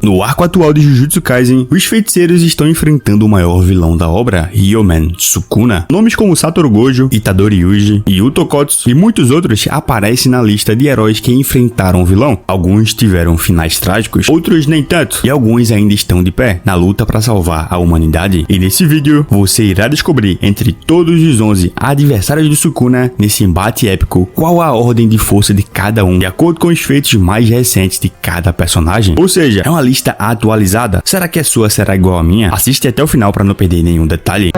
No arco atual de Jujutsu Kaisen, os feiticeiros estão enfrentando o maior vilão da obra, Hyomen Sukuna. Nomes como Satoru Gojo, Itadori Yuji, Yuto Kotsu e muitos outros aparecem na lista de heróis que enfrentaram o vilão. Alguns tiveram finais trágicos, outros nem tanto, e alguns ainda estão de pé na luta para salvar a humanidade. E nesse vídeo, você irá descobrir entre todos os 11 adversários de Sukuna nesse embate épico qual a ordem de força de cada um, de acordo com os feitos mais recentes de cada personagem. Ou seja, é uma lista atualizada. Será que a sua será igual à minha? Assiste até o final para não perder nenhum detalhe.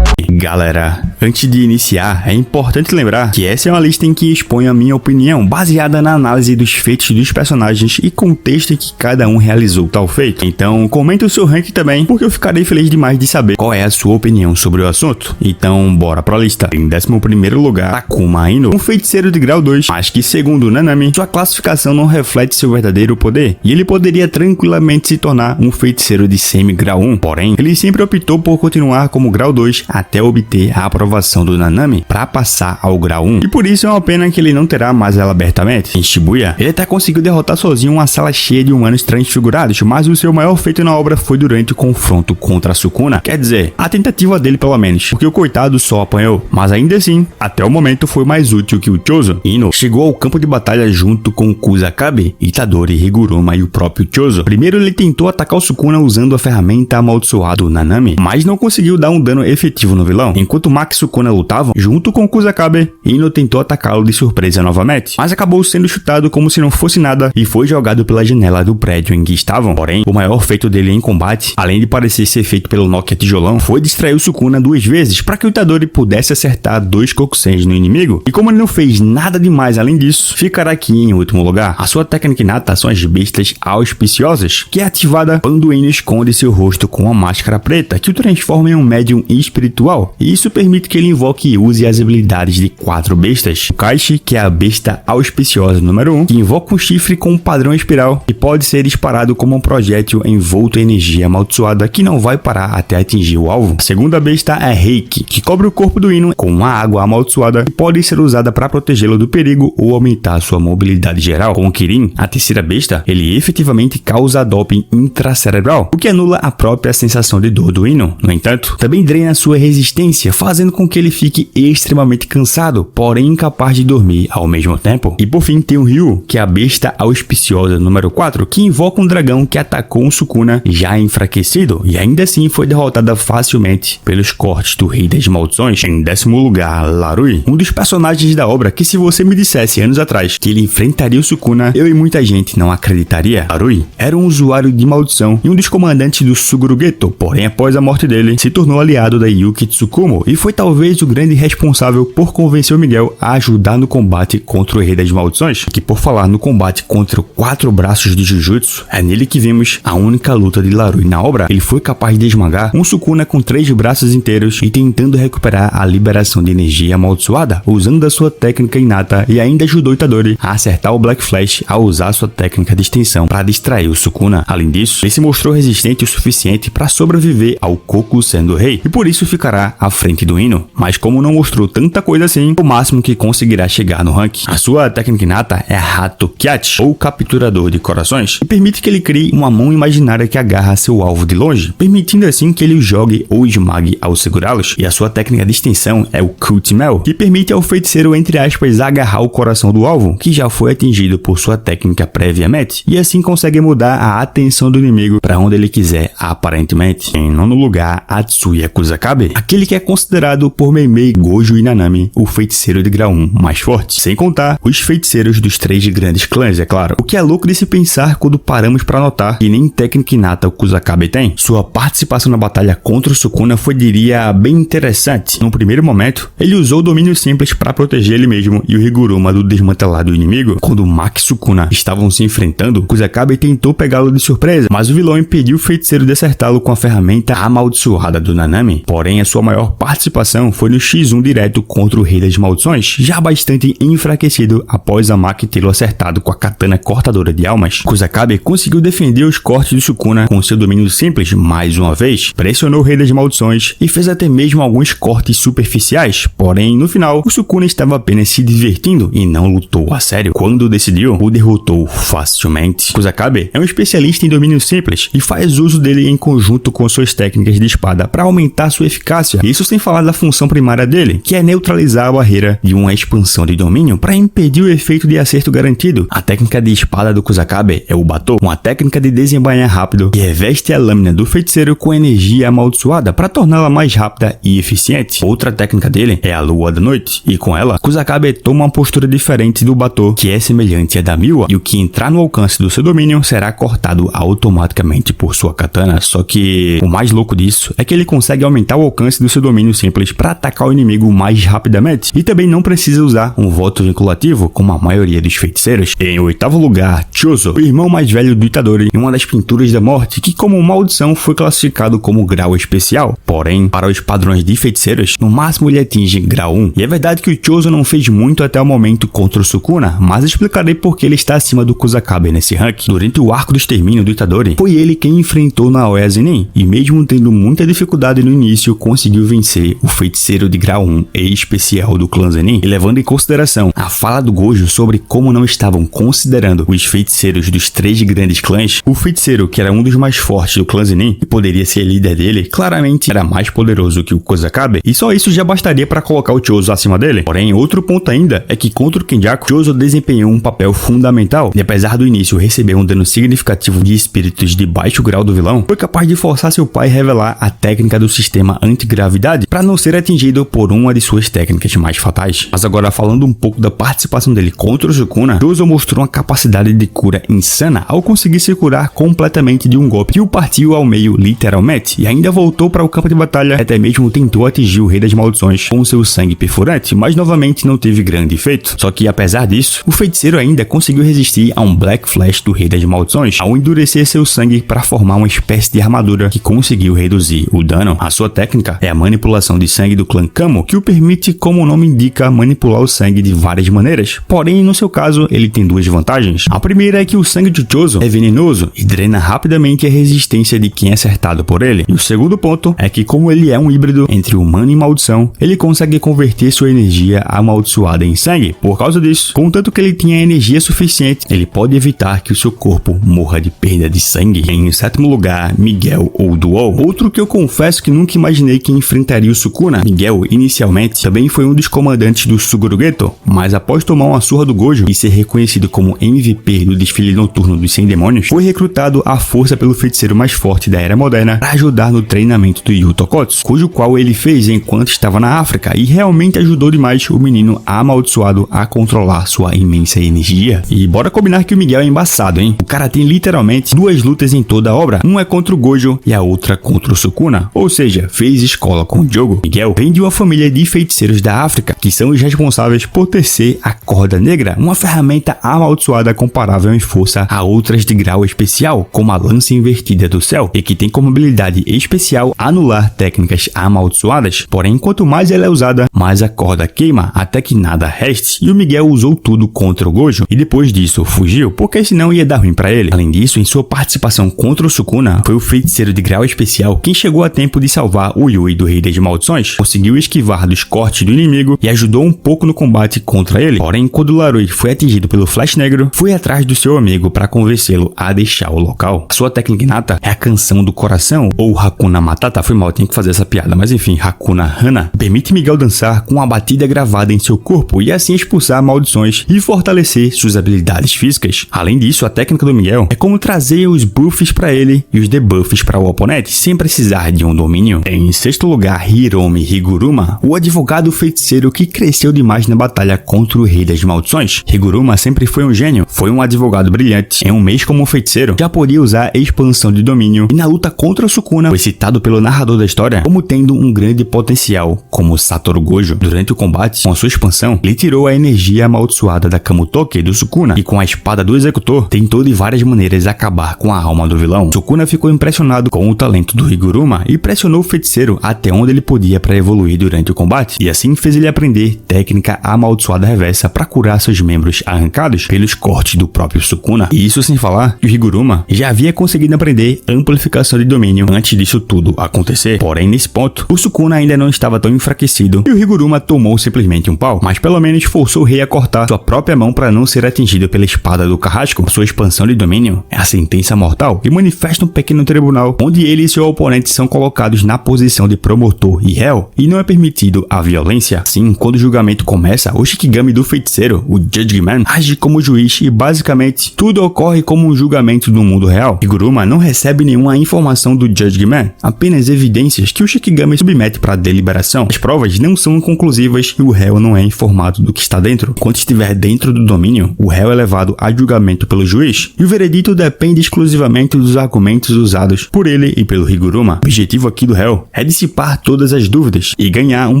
Galera, antes de iniciar, é importante lembrar que essa é uma lista em que exponho a minha opinião, baseada na análise dos feitos dos personagens e contexto em que cada um realizou tal feito. Então, comenta o seu rank também, porque eu ficarei feliz demais de saber qual é a sua opinião sobre o assunto. Então, bora pra lista. Em 11º lugar, Takuma Ino, um feiticeiro de grau 2, mas que, segundo Nanami, sua classificação não reflete seu verdadeiro poder, e ele poderia tranquilamente se tornar um feiticeiro de semi-grau 1. Porém, ele sempre optou por continuar como grau 2 até obter a aprovação do Nanami para passar ao grau 1. E por isso é uma pena que ele não terá mais ela abertamente. Em Shibuya, ele até conseguiu derrotar sozinho uma sala cheia de humanos transfigurados, mas o seu maior feito na obra foi durante o confronto contra a Sukuna. Quer dizer, a tentativa dele pelo menos, porque o coitado só apanhou. Mas ainda assim, até o momento foi mais útil que o Chozo. Ino chegou ao campo de batalha junto com Kusakabe, Itadori, Higuruma e o próprio Chozo. Primeiro ele tentou atacar o Sukuna usando a ferramenta amaldiçoada do Nanami, mas não conseguiu dar um dano efetivo no vilão. Enquanto Maki e Sukuna lutavam, junto com Kusakabe, Ino tentou atacá-lo de surpresa novamente, mas acabou sendo chutado como se não fosse nada e foi jogado pela janela do prédio em que estavam. Porém, o maior feito dele em combate, além de parecer ser feito pelo Nokia tijolão, foi distrair o Sukuna 2 vezes para que o Itadori pudesse acertar 2 Kokusens no inimigo. E como ele não fez nada demais além disso, ficará aqui em último lugar. A sua técnica inata são as bestas auspiciosas, que é ativada quando Ino esconde seu rosto com uma máscara preta, que o transforma em um médium espiritual. E isso permite que ele invoque e use as habilidades de 4 bestas. O Kaishi, que é a besta auspiciosa número 1, que invoca um chifre com um padrão espiral e pode ser disparado como um projétil envolto em energia amaldiçoada que não vai parar até atingir o alvo. A segunda besta é Reiki, que cobre o corpo do Ino com uma água amaldiçoada e pode ser usada para protegê-lo do perigo ou aumentar sua mobilidade geral. Com o Kirin, a terceira besta, ele efetivamente causa doping intracerebral, o que anula a própria sensação de dor do Ino. No entanto, também drena sua resistência, fazendo com que ele fique extremamente cansado, porém incapaz de dormir ao mesmo tempo. E por fim tem o Ryu, que é a besta auspiciosa número 4, que invoca um dragão que atacou um Sukuna já enfraquecido e ainda assim foi derrotada facilmente pelos cortes do Rei das Maldições. Em 10º lugar, Larui, um dos personagens da obra que, se você me dissesse anos atrás que ele enfrentaria o Sukuna, eu e muita gente não acreditaria. Larui era um usuário de maldição e um dos comandantes do Suguru Geto, porém após a morte dele, se tornou aliado da Yuki Tsukumo e foi talvez o grande responsável por convencer o Miguel a ajudar no combate contra o Rei das Maldições, que, por falar no combate contra 4 braços de Jujutsu, é nele que vimos a única luta de Larui na obra. Ele foi capaz de esmagar um Sukuna com 3 braços inteiros e tentando recuperar a liberação de energia amaldiçoada usando a sua técnica inata, e ainda ajudou Itadori a acertar o Black Flash ao usar sua técnica de extensão para distrair o Sukuna. Além disso, ele se mostrou resistente o suficiente para sobreviver ao Kokusen do Rei e por isso ficará à frente do Ino, mas como não mostrou tanta coisa assim, o máximo que conseguirá chegar no ranking. A sua técnica inata é Hato Kyachi, ou capturador de corações, que permite que ele crie uma mão imaginária que agarra seu alvo de longe, permitindo assim que ele o jogue ou esmague ao segurá-los. E a sua técnica de extensão é o Kutimel, que permite ao feiticeiro, entre aspas, agarrar o coração do alvo, que já foi atingido por sua técnica previamente, e assim consegue mudar a atenção do inimigo para onde ele quiser, aparentemente. Em 9º lugar, Atsuya Kusakabe, aquele que é considerado por Meimei, Gojo e Nanami o feiticeiro de grau 1 mais forte, sem contar os feiticeiros dos 3 grandes clãs, é claro. O que é louco de se pensar quando paramos para notar que nem técnica inata o Kusakabe tem. Sua participação na batalha contra o Sukuna foi, diria, bem interessante. No primeiro momento, ele usou o domínio simples para proteger ele mesmo e o Higuruma do desmantelado inimigo. Quando Maki e Sukuna estavam se enfrentando, Kusakabe tentou pegá-lo de surpresa, mas o vilão impediu o feiticeiro de acertá-lo com a ferramenta amaldiçoada do Nanami. Porém, a sua maior maior participação foi no X1 direto contra o Rei das Maldições, já bastante enfraquecido após a Maki tê-lo acertado com a katana cortadora de almas. Kusakabe conseguiu defender os cortes do Sukuna com seu domínio simples mais uma vez, pressionou o Rei das Maldições e fez até mesmo alguns cortes superficiais, porém no final o Sukuna estava apenas se divertindo e não lutou a sério. Quando decidiu, o derrotou facilmente. Kusakabe é um especialista em domínio simples e faz uso dele em conjunto com suas técnicas de espada para aumentar sua eficácia, isso sem falar da função primária dele, que é neutralizar a barreira de uma expansão de domínio para impedir o efeito de acerto garantido. A técnica de espada do Kusakabe é o Batou, uma técnica de desembainhar rápido que reveste a lâmina do feiticeiro com energia amaldiçoada para torná-la mais rápida e eficiente. Outra técnica dele é a Lua da Noite, e com ela, Kusakabe toma uma postura diferente do Batou, que é semelhante à da Miwa, e o que entrar no alcance do seu domínio será cortado automaticamente por sua katana, só que o mais louco disso é que ele consegue aumentar o alcance do seu domínio simples para atacar o inimigo mais rapidamente, e também não precisa usar um voto vinculativo como a maioria dos feiticeiros. Em oitavo lugar, Chozo, o irmão mais velho do Itadori, em uma das pinturas da morte, que como maldição foi classificado como grau especial, porém, para os padrões de feiticeiros, no máximo ele atinge grau 1. E é verdade que o Chozo não fez muito até o momento contra o Sukuna, mas explicarei por que ele está acima do Kusakabe nesse rank. Durante o arco do extermínio do Itadori, foi ele quem enfrentou Naoya Zenin, e mesmo tendo muita dificuldade no início, conseguiu vencer o feiticeiro de grau 1 e especial do clã Zenin. E levando em consideração a fala do Gojo sobre como não estavam considerando os feiticeiros dos 3 grandes clãs, o feiticeiro que era um dos mais fortes do clã Zenin e poderia ser líder dele, claramente era mais poderoso que o Kusakabe, e só isso já bastaria para colocar o Chozo acima dele. Porém, outro ponto ainda é que contra o Kenjaku, Chozo desempenhou um papel fundamental, e apesar do início receber um dano significativo de espíritos de baixo grau do vilão, foi capaz de forçar seu pai a revelar a técnica do sistema antigravidade para não ser atingido por uma de suas técnicas mais fatais. Mas agora, falando um pouco da participação dele contra o Sukuna, Chozo mostrou uma capacidade de cura insana ao conseguir se curar completamente de um golpe que o partiu ao meio literalmente, e ainda voltou para o campo de batalha, até mesmo tentou atingir o Rei das Maldições com seu sangue perfurante, mas novamente não teve grande efeito. Só que apesar disso, o feiticeiro ainda conseguiu resistir a um Black Flash do Rei das Maldições ao endurecer seu sangue para formar uma espécie de armadura que conseguiu reduzir o dano. A sua técnica é a manipulação de sangue do clã Kamo, que o permite, como o nome indica, manipular o sangue de várias maneiras. Porém, no seu caso, ele tem duas vantagens. A primeira é que o sangue de Chozo é venenoso e drena rapidamente a resistência de quem é acertado por ele. E o segundo ponto é que, como ele é um híbrido entre humano e maldição, ele consegue converter sua energia amaldiçoada em sangue. Por causa disso, contanto que ele tenha energia suficiente, ele pode evitar que o seu corpo morra de perda de sangue. Em sétimo lugar, Miguel ou Duo, outro que eu confesso que nunca imaginei que enfrentaria o Sukuna. Miguel, inicialmente, também foi um dos comandantes do Suguru Geto, mas após tomar uma surra do Gojo e ser reconhecido como MVP do desfile noturno dos 100 demônios, foi recrutado à força pelo feiticeiro mais forte da era moderna para ajudar no treinamento do Yu Tokotsu, cujo qual ele fez enquanto estava na África, e realmente ajudou demais o menino amaldiçoado a controlar sua imensa energia. E bora combinar que o Miguel é embaçado, hein? O cara tem literalmente 2 lutas em toda a obra, uma é contra o Gojo e a outra contra o Sukuna, ou seja, fez escola com o Jogo. Miguel vem de uma família de feiticeiros da África, que são os responsáveis por tecer a corda negra, uma ferramenta amaldiçoada comparável em força a outras de grau especial, como a lança invertida do céu, e que tem como habilidade especial anular técnicas amaldiçoadas. Porém, quanto mais ela é usada, mais a corda queima até que nada reste, e o Miguel usou tudo contra o Gojo e depois disso fugiu, porque senão ia dar ruim pra ele. Além disso, em sua participação contra o Sukuna, foi o feiticeiro de grau especial quem chegou a tempo de salvar o Yui do Rei das Maldições, conseguiu esquivar dos cortes do inimigo e ajudou um pouco no combate contra ele. Porém, quando Larui foi atingido pelo Flash Negro, foi atrás do seu amigo para convencê-lo a deixar o local. A sua técnica inata é a Canção do Coração, ou Hakuna Matata. Foi mal, tem que fazer essa piada, mas enfim, Hakuna Hana permite Miguel dançar com uma batida gravada em seu corpo e assim expulsar maldições e fortalecer suas habilidades físicas. Além disso, a técnica do Miguel é como trazer os buffs para ele e os debuffs para o oponente sem precisar de um domínio. Em sexto lugar, Hiromi Higuruma, o advogado feiticeiro que cresceu demais na batalha contra o Rei das Maldições. Higuruma sempre foi um gênio, foi um advogado brilhante. Em um mês como feiticeiro, já podia usar expansão de domínio e na luta contra o Sukuna foi citado pelo narrador da história como tendo um grande potencial, como Satoru Gojo. Durante o combate, com a sua expansão, ele tirou a energia amaldiçoada da Kamutoki do Sukuna e com a espada do executor, tentou de várias maneiras acabar com a alma do vilão. Sukuna ficou impressionado com o talento do Higuruma e pressionou o feiticeiro até até onde ele podia para evoluir durante o combate, e assim fez ele aprender técnica amaldiçoada reversa para curar seus membros arrancados pelos cortes do próprio Sukuna. E isso sem falar que o Higuruma já havia conseguido aprender amplificação de domínio antes disso tudo acontecer. Porém, nesse ponto, o Sukuna ainda não estava tão enfraquecido e o Higuruma tomou simplesmente um pau, mas pelo menos forçou o rei a cortar sua própria mão para não ser atingido pela espada do carrasco. Sua expansão de domínio é a sentença mortal e manifesta um pequeno tribunal onde ele e seu oponente são colocados na posição de promotor e réu, e não é permitido a violência. Sim, quando o julgamento começa, o Shikigami do feiticeiro, o Judgment, age como juiz e basicamente tudo ocorre como um julgamento no mundo real. Higuruma não recebe nenhuma informação do Judgment, apenas evidências que o Shikigami submete para deliberação. As provas não são conclusivas e o réu não é informado do que está dentro. Enquanto estiver dentro do domínio, o réu é levado a julgamento pelo juiz e o veredito depende exclusivamente dos argumentos usados por ele e pelo Higuruma. O objetivo aqui do réu é dissipar todas as dúvidas e ganhar um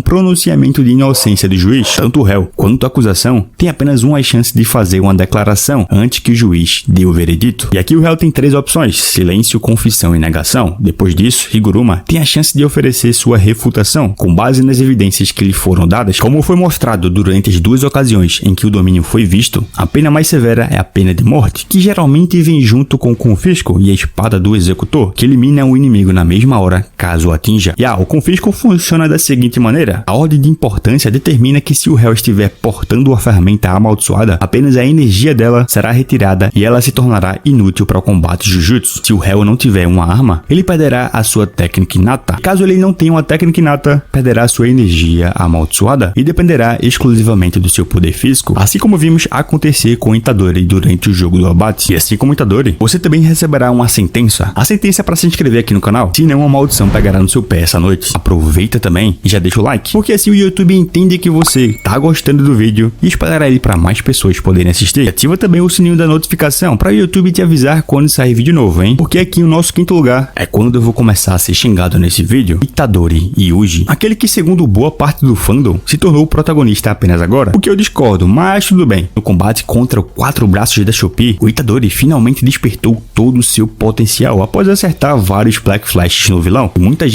pronunciamento de inocência do juiz. Tanto o réu quanto a acusação tem apenas uma chance de fazer uma declaração antes que o juiz dê o veredito. E aqui o réu tem 3 opções: silêncio, confissão e negação. Depois disso, Higuruma tem a chance de oferecer sua refutação com base nas evidências que lhe foram dadas. Como foi mostrado durante as 2 ocasiões em que o domínio foi visto, a pena mais severa é a pena de morte, que geralmente vem junto com o confisco e a espada do executor, que elimina o inimigo na mesma hora caso o atinja. E o confisco funciona da seguinte maneira: a ordem de importância determina que se o réu estiver portando uma ferramenta amaldiçoada, apenas a energia dela será retirada e ela se tornará inútil para o combate Jujutsu. Se o réu não tiver uma arma, ele perderá a sua técnica inata. Caso ele não tenha uma técnica inata, perderá sua energia amaldiçoada e dependerá exclusivamente do seu poder físico, assim como vimos acontecer com Itadori durante o jogo do abate. E assim como Itadori, você também receberá uma sentença. A sentença é para se inscrever aqui no canal, senão uma maldição pegará no seu pé essa noite. Aproveita também e já deixa o like, porque assim o YouTube entende que você tá gostando do vídeo e espalhará ele para mais pessoas poderem assistir. E ativa também o sininho da notificação para o YouTube te avisar quando sair vídeo novo, hein? Porque aqui o nosso 5º lugar é quando eu vou começar a ser xingado nesse vídeo: Itadori Yuji, aquele que segundo boa parte do fandom se tornou o protagonista apenas agora, o que eu discordo, mas tudo bem. No combate contra o 4 braços da Shopee, o Itadori finalmente despertou todo o seu potencial após acertar vários Black Flashes no vilão. E muita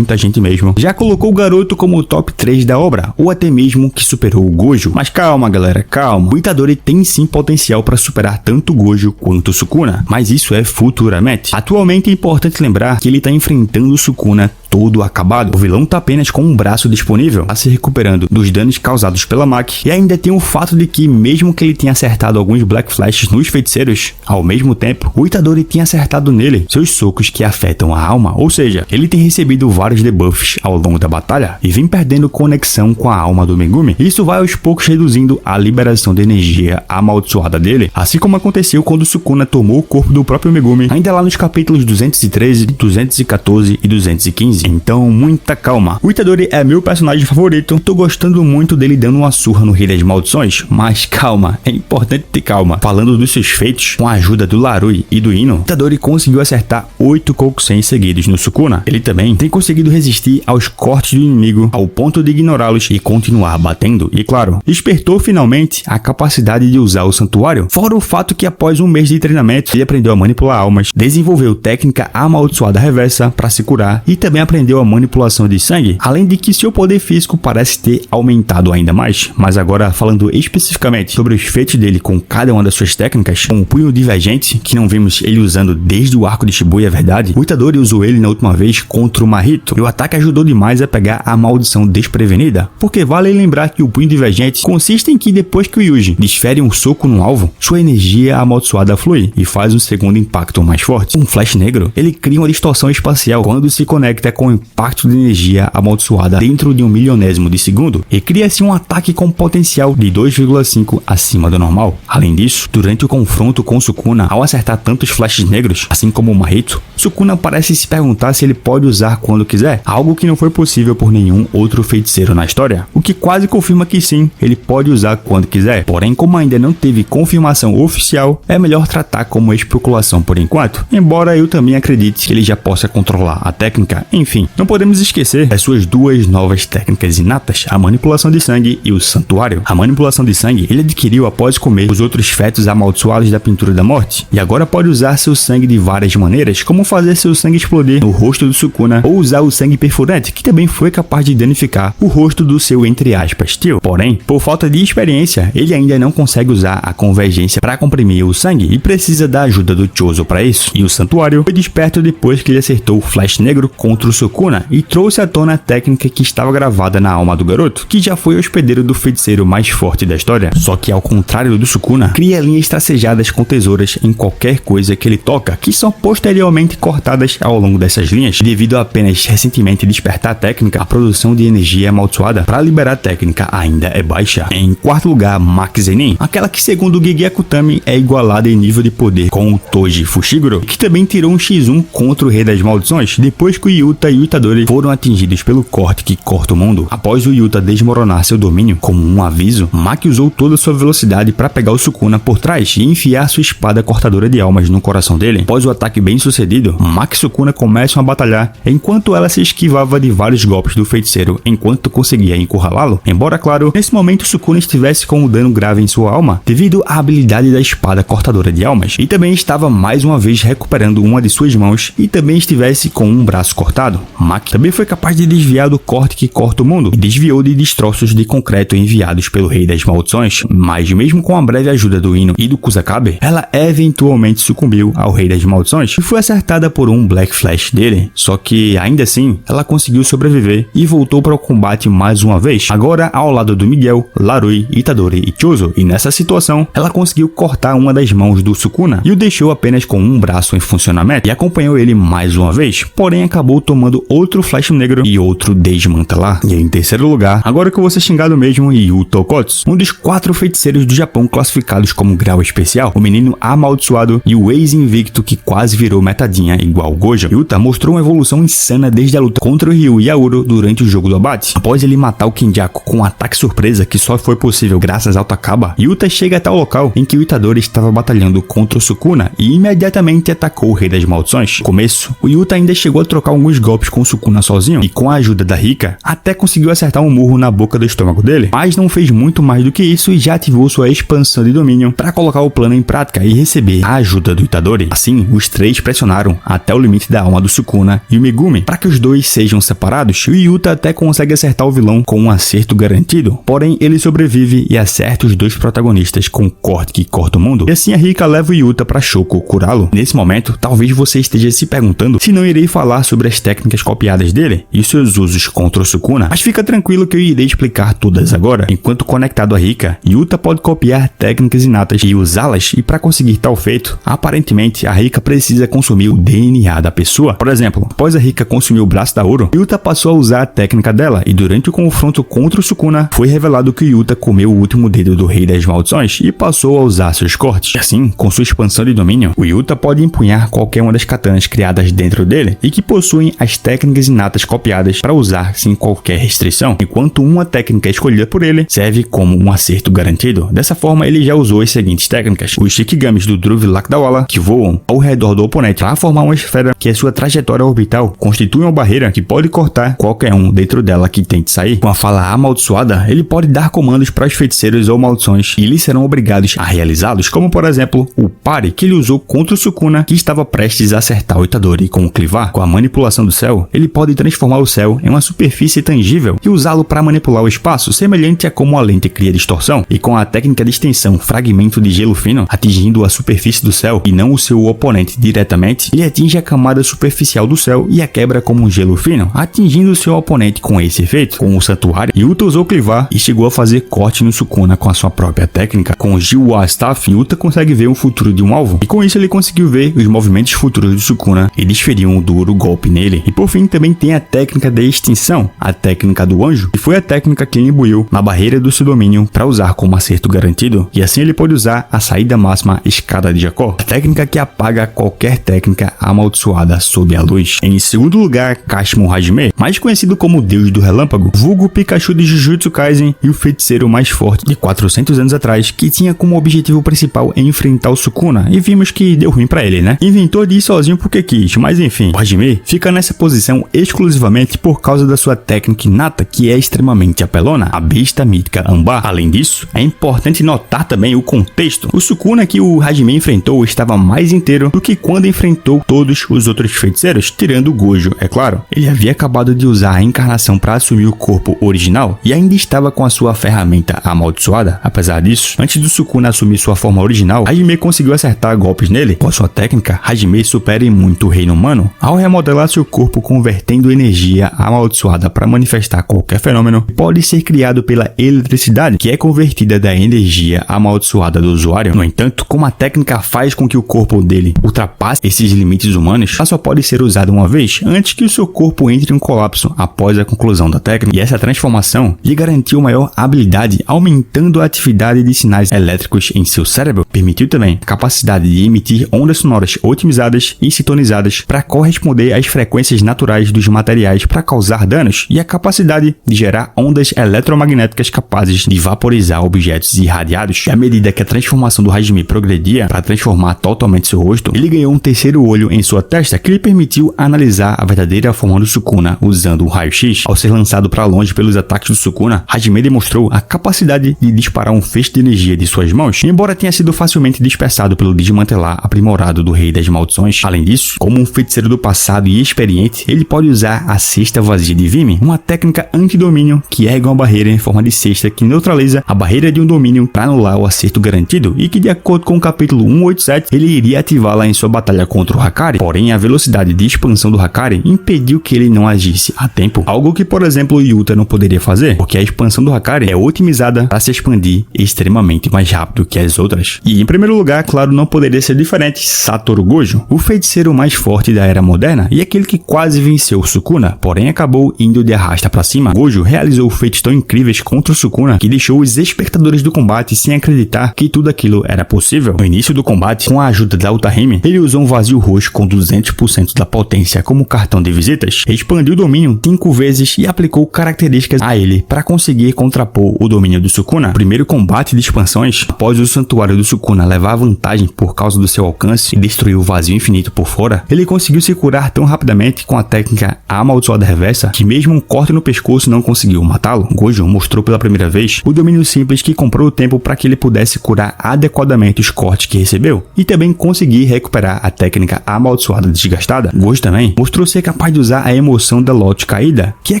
gente mesmo, já colocou o garoto como o top 3 da obra, ou até mesmo que superou o Gojo. Mas calma galera, calma. O Itadori tem sim potencial para superar tanto o Gojo quanto o Sukuna, mas isso é futuramente. Atualmente é importante lembrar que ele está enfrentando o Sukuna todo acabado. O vilão tá apenas com um braço disponível, tá se recuperando dos danos causados pela Maki, e ainda tem o fato de que, mesmo que ele tenha acertado alguns Black Flashes nos feiticeiros, ao mesmo tempo, o Itadori tinha acertado nele seus socos que afetam a alma, ou seja, ele tem recebido vários debuffs ao longo da batalha e vem perdendo conexão com a alma do Megumi. Isso vai aos poucos reduzindo a liberação de energia amaldiçoada dele, assim como aconteceu quando Sukuna tomou o corpo do próprio Megumi, ainda lá nos capítulos 213, 214 e 215. Então, muita calma. O Itadori é meu personagem favorito, tô gostando muito dele dando uma surra no Rei das Maldições, mas calma, é importante ter calma. Falando dos seus feitos, com a ajuda do Larui e do Ino, Itadori conseguiu acertar 8 Kokusen seguidos no Sukuna. Ele também tem conseguido resistir aos cortes do inimigo ao ponto de ignorá-los e continuar batendo. E claro, despertou finalmente a capacidade de usar o santuário, fora o fato que após um mês de treinamento, ele aprendeu a manipular almas, desenvolveu técnica amaldiçoada reversa para se curar e também aprendeu a manipulação de sangue, além de que seu poder físico parece ter aumentado ainda mais. Mas agora, falando especificamente sobre os feitos dele com cada uma das suas técnicas, com o punho divergente, que não vimos ele usando desde o arco de Shibuya, é verdade, o Itadori usou ele na última vez contra o Mahito, e o ataque ajudou demais a pegar a maldição desprevenida, porque vale lembrar que o punho divergente consiste em que depois que o Yuji desfere um soco no alvo, sua energia amaldiçoada flui e faz um segundo impacto mais forte. Um flash negro, ele cria uma distorção espacial quando se conecta com o impacto de energia amaldiçoada dentro de 1/1000º de segundo e cria-se um ataque com potencial de 2,5 acima do normal. Além disso, durante o confronto com Sukuna, ao acertar tantos flashes negros, assim como o Mahito, Sukuna parece se perguntar se ele pode usar quando quiser, algo que não foi possível por nenhum outro feiticeiro na história, o que quase confirma que sim, ele pode usar quando quiser. Porém, como ainda não teve confirmação oficial, é melhor tratar como especulação por enquanto, embora eu também acredite que ele já possa controlar a técnica. Enfim, enfim, não podemos esquecer das suas duas novas técnicas inatas, a manipulação de sangue e o santuário. A manipulação de sangue ele adquiriu após comer os outros fetos amaldiçoados da pintura da morte, e agora pode usar seu sangue de várias maneiras, como fazer seu sangue explodir no rosto do Sukuna, ou usar o sangue perfurante, que também foi capaz de danificar o rosto do seu, entre aspas, tio. Porém, por falta de experiência, ele ainda não consegue usar a convergência para comprimir o sangue e precisa da ajuda do Chozo para isso. E o santuário foi desperto depois que ele acertou o Flash Negro contra o Sukuna e trouxe à tona a técnica que estava gravada na alma do garoto, que já foi hospedeiro do feiticeiro mais forte da história. Só que ao contrário do Sukuna, cria linhas tracejadas com tesouras em qualquer coisa que ele toca, que são posteriormente cortadas ao longo dessas linhas. Devido a apenas recentemente despertar a técnica, a produção de energia amaldiçoada para liberar a técnica ainda é baixa. Em quarto lugar, Maki Zenin, aquela que segundo o Gege Akutami é igualada em nível de poder com o Toji Fushiguro, que também tirou um X1 contra o Rei das Maldições depois que o Yuta e o Itadori foram atingidos pelo corte que corta o mundo. Após o Yuta desmoronar seu domínio como um aviso, Maki usou toda sua velocidade para pegar o Sukuna por trás e enfiar sua espada cortadora de almas no coração dele. Após o ataque bem sucedido, Maki e Sukuna começam a batalhar enquanto ela se esquivava de vários golpes do feiticeiro enquanto conseguia encurralá-lo. Embora, claro, nesse momento Sukuna estivesse com um dano grave em sua alma devido à habilidade da espada cortadora de almas, e também estava mais uma vez recuperando uma de suas mãos e também estivesse com um braço cortado. Maki também foi capaz de desviar do corte que corta o mundo e desviou de destroços de concreto enviados pelo Rei das Maldições, mas mesmo com a breve ajuda do Ino e do Kusakabe, ela eventualmente sucumbiu ao Rei das Maldições e foi acertada por um Black Flash dele. Só que ainda assim, ela conseguiu sobreviver e voltou para o combate mais uma vez, agora ao lado do Miguel, Larui, Itadori e Chozo, e nessa situação, ela conseguiu cortar uma das mãos do Sukuna e o deixou apenas com um braço em funcionamento e acompanhou ele mais uma vez, porém acabou tomando outro Flash Negro e outro Desmantelar. E em terceiro lugar, agora que eu vou ser xingado mesmo, Yu Tokotsu, um dos 4 feiticeiros do Japão classificados como grau especial, o menino amaldiçoado e o ex-invicto que quase virou metadinha igual Gojo. Yuta mostrou uma evolução insana desde a luta contra o Ryu Yauro durante o jogo do abate. Após ele matar o Kenjaku com um ataque surpresa que só foi possível graças ao Takaba, Yuta chega até o local em que o Itadori estava batalhando contra o Sukuna e imediatamente atacou o Rei das Maldições. No começo, o Yuta ainda chegou a trocar alguns golpes com o Sukuna sozinho e com a ajuda da Rika, até conseguiu acertar um murro na boca do estômago dele, mas não fez muito mais do que isso e já ativou sua expansão de domínio para colocar o plano em prática e receber a ajuda do Itadori. Assim, os três pressionaram até o limite da alma do Sukuna e o Megumi para que os dois sejam separados, e o Yuta até consegue acertar o vilão com um acerto garantido, porém ele sobrevive e acerta os dois protagonistas com o corte que corta o mundo, e assim a Rika leva o Yuta para Shoko curá-lo. Nesse momento, talvez você esteja se perguntando se não irei falar sobre as técnicas copiadas dele e seus usos contra o Sukuna, mas fica tranquilo que eu irei explicar todas agora. Enquanto conectado a Rika, Yuta pode copiar técnicas inatas e usá-las, e para conseguir tal feito, aparentemente a Rika precisa consumir o DNA da pessoa. Por exemplo, após a Rika consumir o braço da Uro, Yuta passou a usar a técnica dela, e durante o confronto contra o Sukuna, foi revelado que Yuta comeu o último dedo do Rei das Maldições e passou a usar seus cortes. E assim, com sua expansão de domínio, o Yuta pode empunhar qualquer uma das katanas criadas dentro dele e que possuem as técnicas inatas copiadas para usar sem qualquer restrição, enquanto uma técnica escolhida por ele serve como um acerto garantido. Dessa forma, ele já usou as seguintes técnicas: os Shikigamis do Dhruv Lakdawala, que voam ao redor do oponente para formar uma esfera que a sua trajetória orbital constitui uma barreira que pode cortar qualquer um dentro dela que tente sair. Com a fala amaldiçoada, ele pode dar comandos para os feiticeiros ou maldições e eles serão obrigados a realizá-los, como por exemplo, o pare que ele usou contra o Sukuna, que estava prestes a acertar o Itadori com o clivar. Com a manipulação do céu, ele pode transformar o céu em uma superfície tangível e usá-lo para manipular o espaço, semelhante a como a lente cria distorção, e com a técnica de extensão fragmento de gelo fino, atingindo a superfície do céu e não o seu oponente diretamente, ele atinge a camada superficial do céu e a quebra como um gelo fino, atingindo o seu oponente com esse efeito. Com o santuário, Yuta usou clivar e chegou a fazer corte no Sukuna com a sua própria técnica. Com o Jiwa Staff, Yuta consegue ver o futuro de um alvo, e com isso ele conseguiu ver os movimentos futuros do Sukuna e desferir um duro golpe nele. E por fim também tem a técnica de extinção, a técnica do anjo, que foi a técnica que ele imbuiu na barreira do seu domínio para usar como acerto garantido, e assim ele pode usar a saída máxima escada de Jacó, a técnica que apaga qualquer técnica amaldiçoada sob a luz. Em segundo lugar, Kashimo Hajime, mais conhecido como o Deus do Relâmpago, vulgo Pikachu de Jujutsu Kaisen e o feiticeiro mais forte de 400 anos atrás, que tinha como objetivo principal enfrentar o Sukuna, e vimos que deu ruim pra ele, né? Inventou de ir sozinho porque quis, mas enfim, o Hajime fica nessa essa posição exclusivamente por causa da sua técnica inata, que é extremamente apelona, a besta mítica Ambar. Além disso, é importante notar também o contexto. O Sukuna que o Hajime enfrentou estava mais inteiro do que quando enfrentou todos os outros feiticeiros, tirando o Gojo, é claro. Ele havia acabado de usar a encarnação para assumir o corpo original e ainda estava com a sua ferramenta amaldiçoada. Apesar disso, antes do Sukuna assumir sua forma original, Hajime conseguiu acertar golpes nele. Com sua técnica, Hajime supera em muito o reino humano ao remodelar seu corpo convertendo energia amaldiçoada para manifestar qualquer fenômeno que pode ser criado pela eletricidade, que é convertida da energia amaldiçoada do usuário. No entanto, como a técnica faz com que o corpo dele ultrapasse esses limites humanos, ela só pode ser usada uma vez antes que o seu corpo entre em colapso após a conclusão da técnica. E essa transformação lhe garantiu maior habilidade, aumentando a atividade de sinais elétricos em seu cérebro. Permitiu também a capacidade de emitir ondas sonoras otimizadas e sintonizadas para corresponder às frequências naturais dos materiais para causar danos, e a capacidade de gerar ondas eletromagnéticas capazes de vaporizar objetos irradiados. E à medida que a transformação do Hajime progredia para transformar totalmente seu rosto, ele ganhou um terceiro olho em sua testa que lhe permitiu analisar a verdadeira forma do Sukuna usando o raio-x. Ao ser lançado para longe pelos ataques do Sukuna, Hajime demonstrou a capacidade de disparar um feixe de energia de suas mãos, embora tenha sido facilmente dispersado pelo desmantelar aprimorado do Rei das Maldições. Além disso, como um feiticeiro do passado e experiente, ele pode usar a cesta vazia de Vime, uma técnica anti-domínio que ergue uma barreira em forma de cesta que neutraliza a barreira de um domínio para anular o acerto garantido, e que, de acordo com o capítulo 187, ele iria ativá-la em sua batalha contra o Hakari. Porém, a velocidade de expansão do Hakari impediu que ele não agisse a tempo, algo que, por exemplo, o Yuta não poderia fazer, porque a expansão do Hakari é otimizada para se expandir extremamente mais rápido que as outras. E em primeiro lugar, claro, não poderia ser diferente, Satoru Gojo, o feiticeiro mais forte da era moderna e aquele que quase venceu o Sukuna, porém acabou indo de arrasta para cima. Gojo realizou feitos tão incríveis contra o Sukuna que deixou os espectadores do combate sem acreditar que tudo aquilo era possível. No início do combate, com a ajuda da Utahime, ele usou um vazio roxo com 200% da potência como cartão de visitas, expandiu o domínio 5 vezes e aplicou características a ele para conseguir contrapor o domínio do Sukuna. O primeiro combate de expansões, após o santuário do Sukuna levar vantagem por causa do seu alcance e destruir o vazio infinito por fora, ele conseguiu se curar tão rapidamente com a técnica amaldiçoada reversa que mesmo um corte no pescoço não conseguiu matá-lo. Gojo mostrou pela primeira vez o domínio simples que comprou o tempo para que ele pudesse curar adequadamente os cortes que recebeu e também conseguir recuperar a técnica amaldiçoada desgastada. Gojo também mostrou ser capaz de usar a emoção da lote caída, que é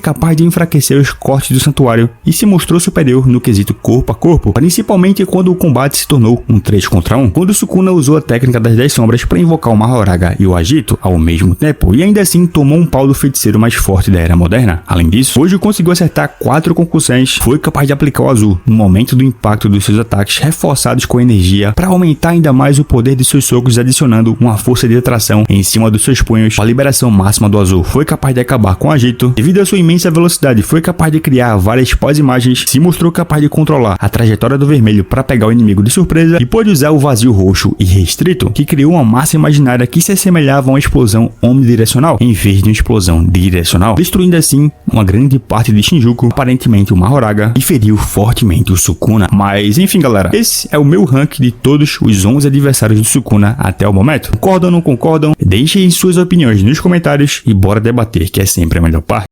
capaz de enfraquecer os cortes do santuário, e se mostrou superior no quesito corpo a corpo, principalmente quando o combate se tornou um 3 contra 1, quando Sukuna usou a técnica das 10 sombras para invocar o Mahoraga e o Agito ao mesmo tempo, e ainda assim tomou um pau do feiticeiro mais forte da era moderna. Além disso, Gojo conseguiu acertar 4 concussões, foi capaz de aplicar o azul no momento do impacto dos seus ataques reforçados com energia para aumentar ainda mais o poder de seus socos, adicionando uma força de atração em cima dos seus punhos. A liberação máxima do azul foi capaz de acabar com o Agito. Devido à sua imensa velocidade, foi capaz de criar várias pós-imagens, se mostrou capaz de controlar a trajetória do vermelho para pegar o inimigo de surpresa e pôde usar o vazio roxo e restrito, que criou uma massa imaginária que se assemelhava a uma explosão omnidirecional em vez de uma explosão direcional, destruindo assim uma grande parte de Shinjuku, aparentemente o Mahoraga, e feriu fortemente o Sukuna. Mas enfim, galera, esse é o meu ranking de todos os 11 adversários do Sukuna até o momento. Concordam ou não concordam? Deixem suas opiniões nos comentários e bora debater, que é sempre a melhor parte.